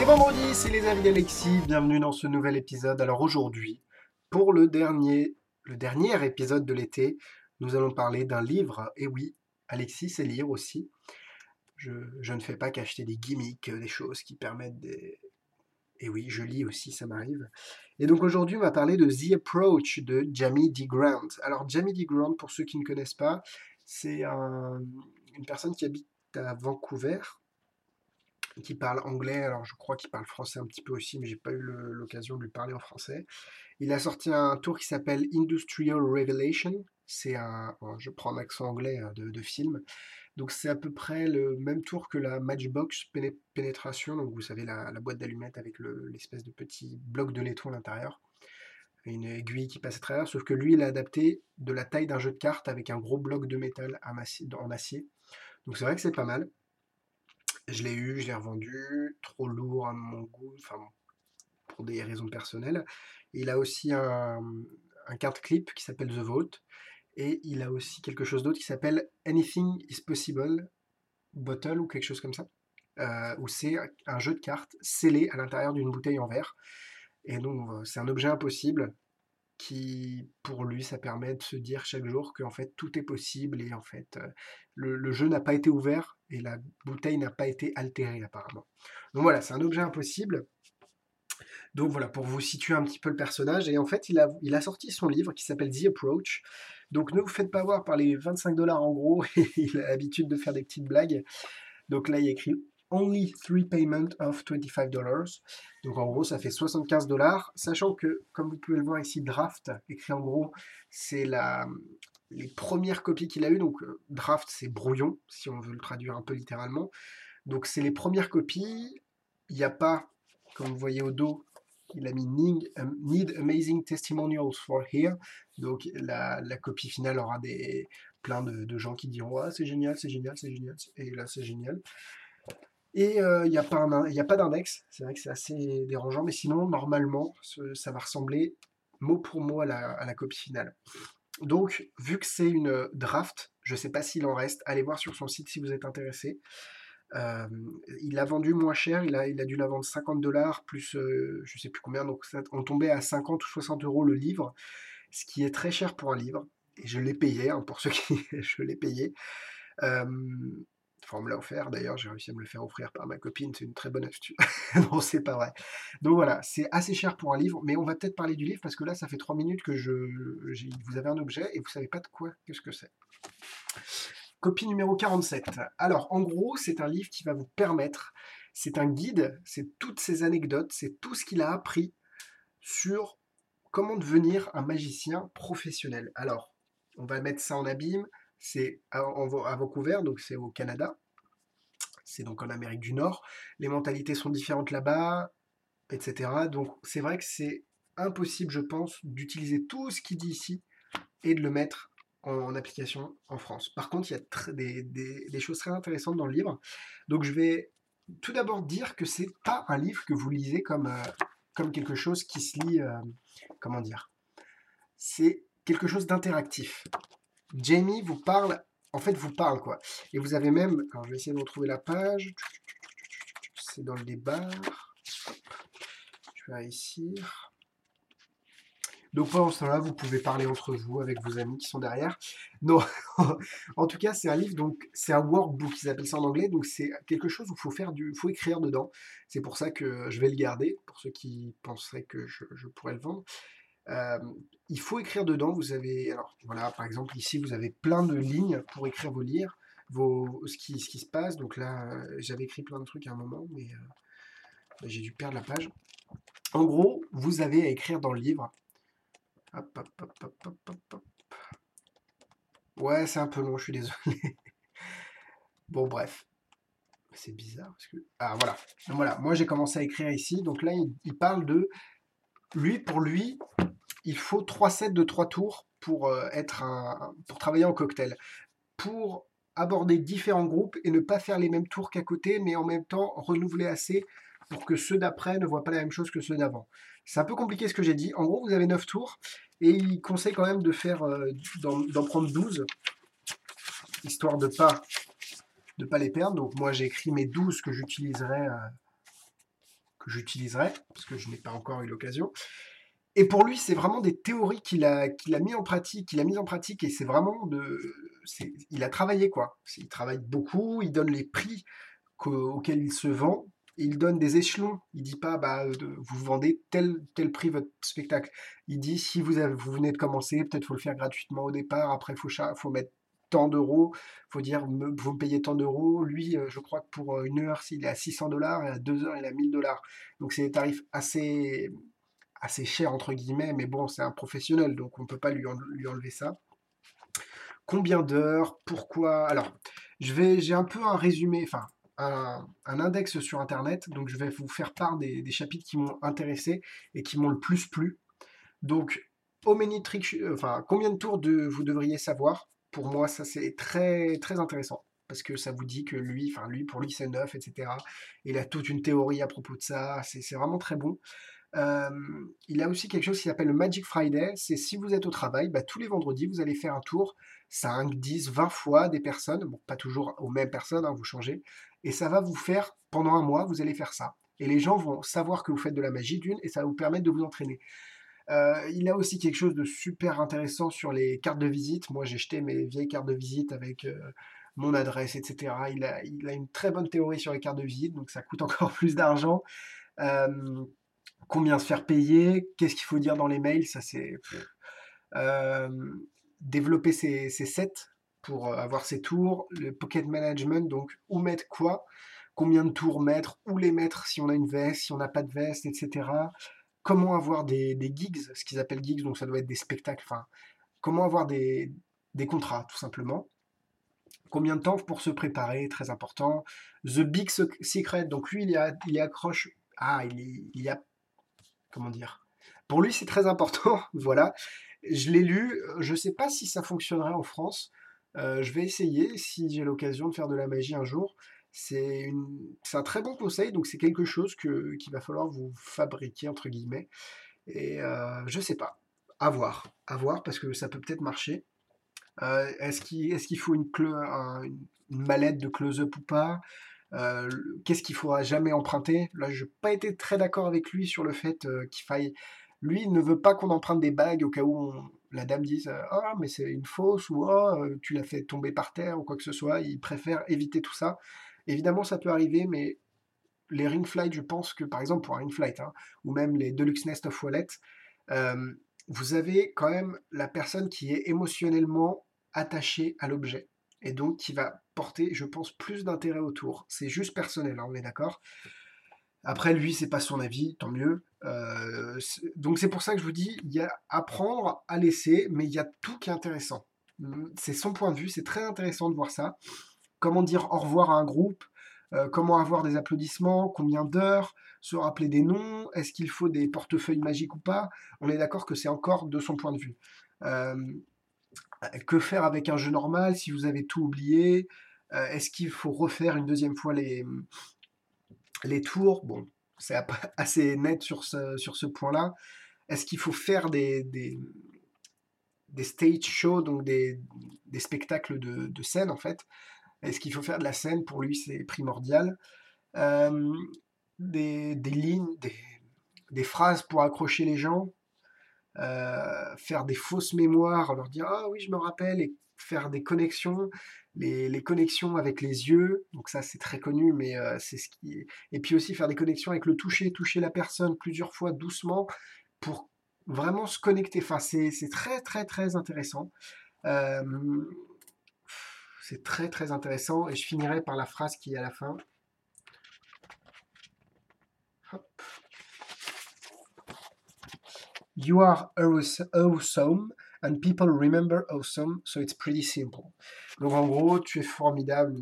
Vendredi, c'est les avis d'Alexis, bienvenue dans ce nouvel épisode. Alors aujourd'hui, pour le dernier épisode de l'été, nous allons parler d'un livre. Et oui, Alexis sait lire aussi. Je ne fais pas qu'acheter des gimmicks, des choses qui permettent des... Et oui, je lis aussi, ça m'arrive. Et donc aujourd'hui, on va parler de The Approach de Jamie D. Grant. Alors Jamie D. Grant, pour ceux qui ne connaissent pas, c'est une personne qui habite à Vancouver, qui parle anglais, alors je crois qu'il parle français un petit peu aussi, mais j'ai pas eu l'occasion de lui parler en français. Il a sorti un tour qui s'appelle Industrial Revelation. C'est bon, je prends un accent anglais de film. Donc c'est à peu près le même tour que la Matchbox Pénétration. Donc vous savez, la boîte d'allumettes avec l'espèce de petit bloc de laiton à l'intérieur. Une aiguille qui passe à travers, sauf que lui, il a adapté de la taille d'un jeu de cartes avec un gros bloc de métal en acier. Donc c'est vrai que c'est pas mal. Je l'ai eu, je l'ai revendu, trop lourd à mon goût, enfin bon, pour des raisons personnelles. Il a aussi un card clip qui s'appelle The Vault, et il a aussi quelque chose d'autre qui s'appelle Anything is Possible Bottle ou quelque chose comme ça, où c'est un jeu de cartes scellé à l'intérieur d'une bouteille en verre. Et donc c'est un objet impossible qui, pour lui, ça permet de se dire chaque jour qu'en fait tout est possible et en fait le jeu n'a pas été ouvert et la bouteille n'a pas été altérée apparemment. Donc voilà, c'est un objet impossible. Donc voilà, pour vous situer un petit peu le personnage, et en fait il a sorti son livre qui s'appelle The Approach. Donc ne vous faites pas voir par les 25 $ en gros, il a l'habitude de faire des petites blagues. Donc là il y a écrit Only three payment of $25. Donc en gros, ça fait 75 $. Sachant que, comme vous pouvez le voir ici, draft, écrit en gros, c'est les premières copies qu'il a eues. Donc draft, c'est brouillon, si on veut le traduire un peu littéralement. Donc c'est les premières copies. Il n'y a pas, comme vous voyez au dos, il a mis need amazing testimonials for here. Donc la copie finale aura plein de gens qui diront ah, c'est génial, c'est génial, c'est génial. Et là, c'est génial. Et il n'y a pas y a pas d'index, c'est vrai que c'est assez dérangeant, mais sinon, normalement, ça va ressembler mot pour mot à la copie finale. Donc, vu que c'est une draft, je ne sais pas s'il en reste, allez voir sur son site si vous êtes intéressé. Euh, il a vendu moins cher, il a dû la vendre 50 $ plus je ne sais plus combien, donc on tombait à 50 ou 60 € le livre, ce qui est très cher pour un livre. Et je l'ai payé, hein, pour ceux qui... je l'ai payé. Euh, Enfin, on me l'a offert d'ailleurs, j'ai réussi à me le faire offrir par ma copine, c'est une très bonne astuce. Non, c'est pas vrai. Donc voilà, c'est assez cher pour un livre, mais on va peut-être parler du livre parce que là, ça fait 3 minutes que vous avez un objet et vous savez pas de quoi, qu'est-ce que c'est. Copie numéro 47. Alors, en gros, c'est un livre qui va vous permettre, c'est un guide, c'est toutes ses anecdotes, c'est tout ce qu'il a appris sur comment devenir un magicien professionnel. Alors, on va mettre ça en abîme, c'est à Vancouver, donc c'est au Canada. C'est donc en Amérique du Nord. Les mentalités sont différentes là-bas, etc. Donc c'est vrai que c'est impossible, je pense, d'utiliser tout ce qu'il dit ici et de le mettre en application en France. Par contre, il y a des choses très intéressantes dans le livre. Donc je vais tout d'abord dire que c'est pas un livre que vous lisez comme quelque chose qui se lit, comment dire, c'est quelque chose d'interactif. Jamie vous parle, en fait vous parle quoi. Et vous avez même, alors je vais essayer de retrouver la page, c'est dans le débat. Je vais réussir. Donc pendant ce temps-là, vous pouvez parler entre vous avec vos amis qui sont derrière. Non, en tout cas, c'est un livre, donc c'est un workbook, ils appellent ça en anglais, donc c'est quelque chose où faut écrire dedans. C'est pour ça que je vais le garder, pour ceux qui penseraient que je pourrais le vendre. Euh, il faut écrire dedans, vous avez, alors voilà, par exemple ici, vous avez plein de lignes pour écrire ce qui se passe. Donc là, j'avais écrit plein de trucs à un moment, mais j'ai dû perdre la page. En gros, vous avez à écrire dans le livre. Hop, hop, hop, hop, hop, hop, hop. Ouais, c'est un peu long, je suis désolé. Bon, bref. C'est bizarre parce que. Ah, voilà. Donc, voilà, moi j'ai commencé à écrire ici. Donc là, il parle de. Pour lui, il faut 3 sets de 3 tours pour travailler en cocktail. Pour aborder différents groupes et ne pas faire les mêmes tours qu'à côté, mais en même temps renouveler assez pour que ceux d'après ne voient pas la même chose que ceux d'avant. C'est un peu compliqué ce que j'ai dit. En gros, vous avez 9 tours et il conseille quand même d'en prendre 12, histoire de pas les perdre. Donc moi j'ai écrit mes 12 que que j'utiliserai, parce que je n'ai pas encore eu l'occasion. Et pour lui, c'est vraiment des théories qu'il a mis en pratique, et c'est vraiment il a travaillé quoi. Il travaille beaucoup, il donne les prix auxquels il se vend, et il donne des échelons. Il dit pas, bah, vous vendez tel prix votre spectacle. Il dit, si vous venez de commencer, peut-être faut le faire gratuitement au départ, après faut mettre tant d'euros, faut dire, vous me payez tant d'euros. Lui, je crois que pour une heure, s'il est à 600 $, et à 2 heures, il est à 1000 $. Donc c'est des tarifs assez cher entre guillemets, mais bon, c'est un professionnel, donc on peut pas lui enlever ça. Combien d'heures? Pourquoi? Alors, j'ai un peu un résumé, enfin, un index sur Internet, donc je vais vous faire part des chapitres qui m'ont intéressé et qui m'ont le plus plu. Donc, Omnitrix, enfin, combien de tours vous devriez savoir? Pour moi, ça c'est très très intéressant. Parce que ça vous dit que lui, enfin lui, pour lui c'est neuf, etc. Il a toute une théorie à propos de ça, c'est vraiment très bon. Il a aussi quelque chose qui s'appelle le Magic Friday. C'est si vous êtes au travail, bah, tous les vendredis, vous allez faire un tour 5, 10, 20 fois des personnes. Bon, pas toujours aux mêmes personnes, hein, vous changez. Et ça va vous faire, pendant un mois, vous allez faire ça. Et les gens vont savoir que vous faites de la magie d'une, et ça va vous permettre de vous entraîner. Il a aussi quelque chose de super intéressant sur les cartes de visite. Moi, j'ai jeté mes vieilles cartes de visite avec mon adresse, etc. Il a une très bonne théorie sur les cartes de visite, donc ça coûte encore plus d'argent. Euh, Combien se faire payer, qu'est-ce qu'il faut dire dans les mails, ça c'est euh, développer ses sets pour avoir ses tours, le pocket management, donc où mettre quoi, combien de tours mettre, où les mettre si on a une veste, si on n'a pas de veste, etc. Comment avoir des gigs, ce qu'ils appellent gigs, donc ça doit être des spectacles, enfin, comment avoir des contrats tout simplement. Combien de temps pour se préparer, très important. The Big Secret, donc lui il y accroche, il y a comment dire? Pour lui, c'est très important, voilà. Je l'ai lu, je ne sais pas si ça fonctionnerait en France. Je vais essayer si j'ai l'occasion de faire de la magie un jour. C'est un très bon conseil, donc c'est quelque chose qu'il va falloir vous fabriquer, entre guillemets. Et je sais pas. À voir, parce que ça peut peut-être marcher. Est-ce qu'il faut une mallette de close-up ou pas? Euh, Qu'est-ce qu'il faudra jamais emprunter? Là, je n'ai pas été très d'accord avec lui sur le fait qu'il faille. Lui, il ne veut pas qu'on emprunte des bagues au cas où la dame dise ah, mais c'est une fausse ou oh, tu l'as fait tomber par terre ou quoi que ce soit. Il préfère éviter tout ça. Évidemment, ça peut arriver, mais les ring flight, je pense que par exemple pour un ring flight, hein, ou même les Deluxe Nest of Wallet, euh, vous avez quand même la personne qui est émotionnellement attachée à l'objet et donc qui va porter, je pense, plus d'intérêt autour. C'est juste personnel, hein, on est d'accord. Après, lui, c'est pas son avis, tant mieux. Donc c'est pour ça que je vous dis, il y a apprendre à laisser, mais il y a tout qui est intéressant. C'est son point de vue, c'est très intéressant de voir ça. Comment dire au revoir à un groupe, comment avoir des applaudissements, combien d'heures, se rappeler des noms, est-ce qu'il faut des portefeuilles magiques ou pas. On est d'accord que c'est encore de son point de vue. Euh, que faire avec un jeu normal si vous avez tout oublié? Est-ce qu'il faut refaire une deuxième fois les tours? Bon, c'est assez net sur ce point-là. Est-ce qu'il faut faire des stage shows, donc des spectacles de scène en fait? Est-ce qu'il faut faire de la scène? Pour lui, c'est primordial. Euh, des lignes, des phrases pour accrocher les gens, faire des fausses mémoires, leur dire ah oui, je me rappelle, et faire des connexions, les connexions avec les yeux, donc ça c'est très connu, mais c'est ce qui. Et puis aussi faire des connexions avec le toucher la personne plusieurs fois doucement pour vraiment se connecter. Enfin, c'est très très très intéressant. Euh, c'est très très intéressant, et je finirai par la phrase qui est à la fin. Hop. You are awesome and people remember awesome, so it's pretty simple. Donc en gros, tu es formidable,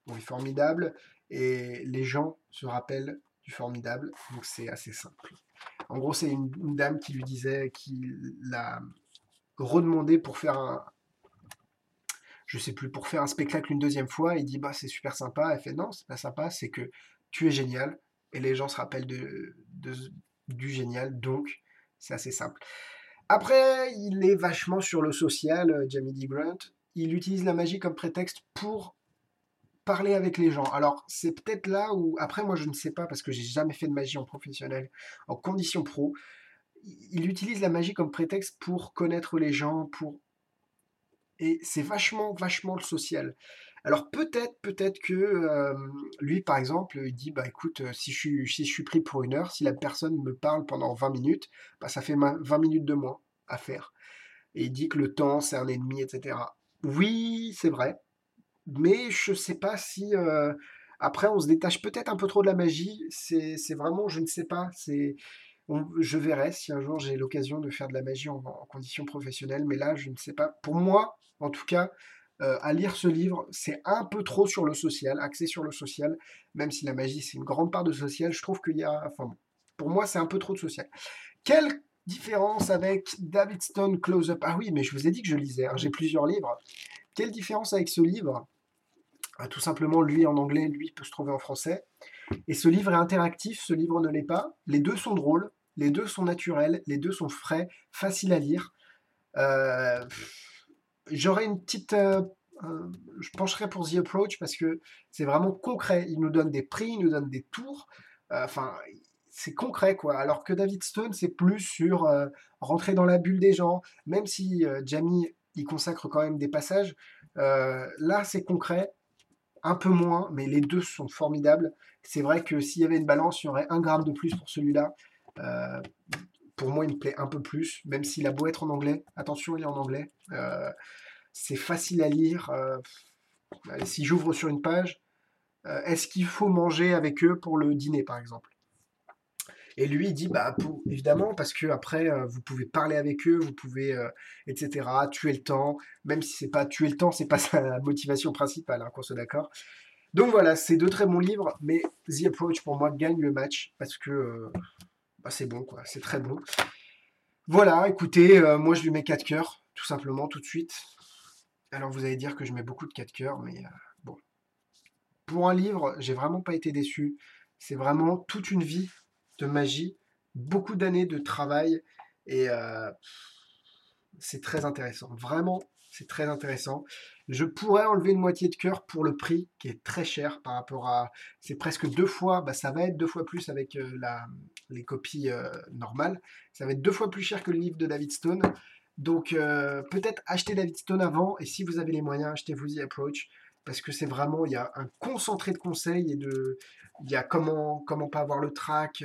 oui, formidable, et les gens se rappellent du formidable, donc c'est assez simple. En gros, c'est une dame qui lui disait, qui l'a redemandé pour faire je sais plus, pour faire un spectacle une deuxième fois. Il dit bah c'est super sympa. Elle fait non, c'est pas sympa, c'est que tu es génial et les gens se rappellent du génial, donc c'est assez simple. Après, il est vachement sur le social, Jamie D. Grant. Il utilise la magie comme prétexte pour parler avec les gens. Alors, c'est peut-être là où, après, moi, je ne sais pas, parce que j'ai jamais fait de magie en professionnel, en condition pro. Il utilise la magie comme prétexte pour connaître les gens, et c'est vachement, vachement le social. Alors peut-être que lui, par exemple, il dit, bah écoute, si je suis pris pour 1 heure, si la personne me parle pendant 20 minutes, bah ça fait 20 minutes de moins à faire. Et il dit que le temps, c'est un ennemi, etc. Oui, c'est vrai, mais je sais pas si après on se détache peut-être un peu trop de la magie. C'est vraiment, je ne sais pas. Je verrai si un jour j'ai l'occasion de faire de la magie en conditions professionnelles, mais là je ne sais pas. Pour moi, en tout cas, à lire ce livre, c'est un peu trop sur le social, axé sur le social, même si la magie c'est une grande part de social. Je trouve qu'il y a, enfin bon, pour moi c'est un peu trop de social. Quelle différence avec David Stone Close Up? Ah oui, mais je vous ai dit que je lisais, hein, j'ai plusieurs livres. Quelle différence avec ce livre? Tout simplement, lui en anglais, lui peut se trouver en français. Et ce livre est interactif, ce livre ne l'est pas. Les deux sont drôles, les deux sont naturels, les deux sont frais, faciles à lire. Euh, J'aurais une petite... je pencherais pour The Approach parce que c'est vraiment concret. Il nous donne des prix, il nous donne des tours. Enfin, c'est concret, quoi. Alors que David Stone, c'est plus sur rentrer dans la bulle des gens. Même si Jamie y consacre quand même des passages, là, c'est concret un peu moins, mais les deux sont formidables. C'est vrai que s'il y avait une balance, il y aurait 1 gramme de plus pour celui-là. Euh, pour moi, il me plaît un peu plus, même s'il a beau être en anglais. Attention, il est en anglais. C'est facile à lire. Allez, si j'ouvre sur une page, est-ce qu'il faut manger avec eux pour le dîner, par exemple? Et lui, il dit, bah, évidemment, parce que après, vous pouvez parler avec eux, vous pouvez, etc., tuer le temps, même si c'est pas tuer le temps, c'est pas sa motivation principale, hein, qu'on soit d'accord. Donc voilà, c'est 2 très bons livres, mais The Approach pour moi gagne le match parce que bah, c'est bon, quoi, c'est très bon. Voilà, écoutez, moi je lui mets 4 cœurs, tout simplement, tout de suite. Alors vous allez dire que je mets beaucoup de 4 cœurs, mais bon. Pour un livre, j'ai vraiment pas été déçu. C'est vraiment toute une vie de magie, beaucoup d'années de travail, et c'est très intéressant. Vraiment, c'est très intéressant. Je pourrais enlever une moitié de cœur pour le prix, qui est très cher par rapport à... C'est presque 2 fois, bah, ça va être 2 fois plus avec les copies normales. Ça va être 2 fois plus cher que le livre de David Stone. Donc peut-être achetez David Stone avant, et si vous avez les moyens, achetez-vous The Approach, parce que c'est vraiment, il y a un concentré de conseils, il y a comment pas avoir le trac.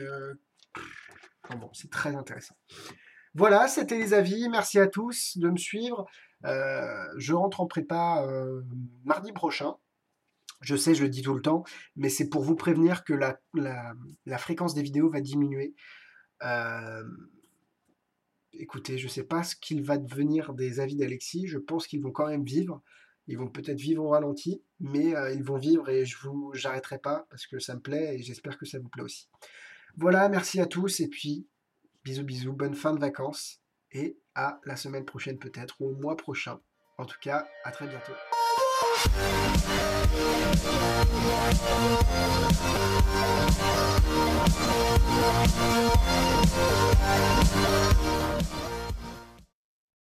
Enfin bon, c'est très intéressant. Voilà, c'était les avis. Merci à tous de me suivre. Je rentre en prépa mardi prochain. Je sais, je le dis tout le temps, mais c'est pour vous prévenir que la fréquence des vidéos va diminuer. Euh, Écoutez, je ne sais pas ce qu'il va devenir des avis d'Alexis. Je pense qu'ils vont quand même vivre. Ils vont peut-être vivre au ralenti, mais ils vont vivre et j'arrêterai pas parce que ça me plaît et j'espère que ça vous plaît aussi. Voilà, merci à tous et puis bisous bisous, bonne fin de vacances et à la semaine prochaine peut-être ou au mois prochain. En tout cas, à très bientôt.